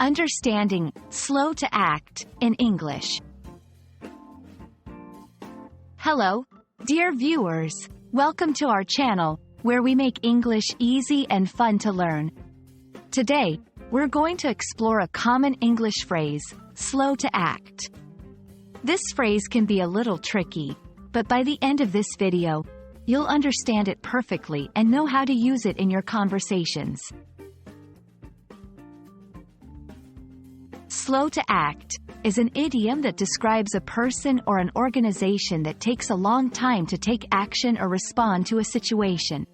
Understanding slow to act in English. Hello, dear viewers. Welcome to our channel, where we make English easy and fun to learn. Today, we're going to explore a common English phrase, slow to act. This phrase can be a little tricky, but by the end of this video, you'll understand it perfectly and know how to use it in your conversations. Slow to act is an idiom that describes a person or an organization that takes a long time to take action or respond to a situation.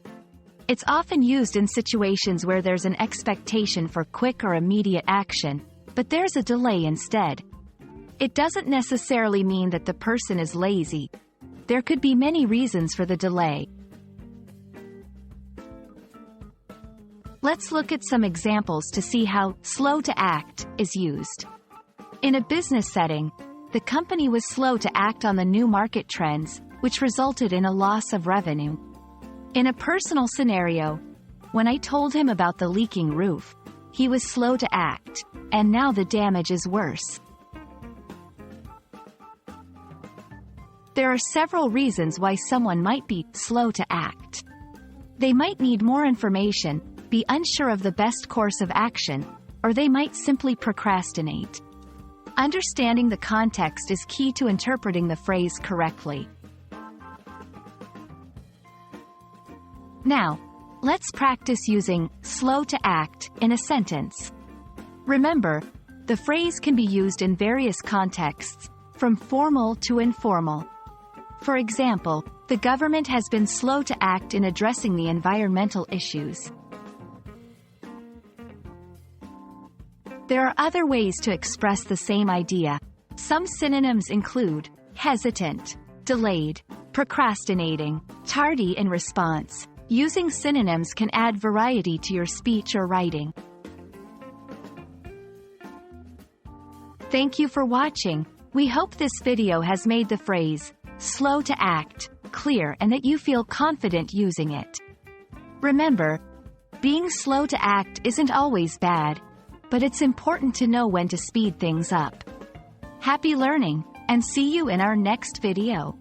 It's often used in situations where there's an expectation for quick or immediate action, but there's a delay instead. It doesn't necessarily mean that the person is lazy. There could be many reasons for the delay. Let's look at some examples to see how slow to act is used. In a business setting, the company was slow to act on the new market trends, which resulted in a loss of revenue. In a personal scenario, when I told him about the leaking roof, he was slow to act, and now the damage is worse. There are several reasons why someone might be slow to act. They might need more information, be unsure of the best course of action, or they might simply procrastinate. Understanding the context is key to interpreting the phrase correctly. Now, let's practice using slow to act in a sentence. Remember, the phrase can be used in various contexts, from formal to informal. For example, the government has been slow to act in addressing the environmental issues. There are other ways to express the same idea. Some synonyms include hesitant, delayed, procrastinating, tardy in response. Using synonyms can add variety to your speech or writing. Thank you for watching. We hope this video has made the phrase slow to act clear and that you feel confident using it. Remember, being slow to act isn't always bad, but it's important to know when to speed things up. Happy learning, and see you in our next video.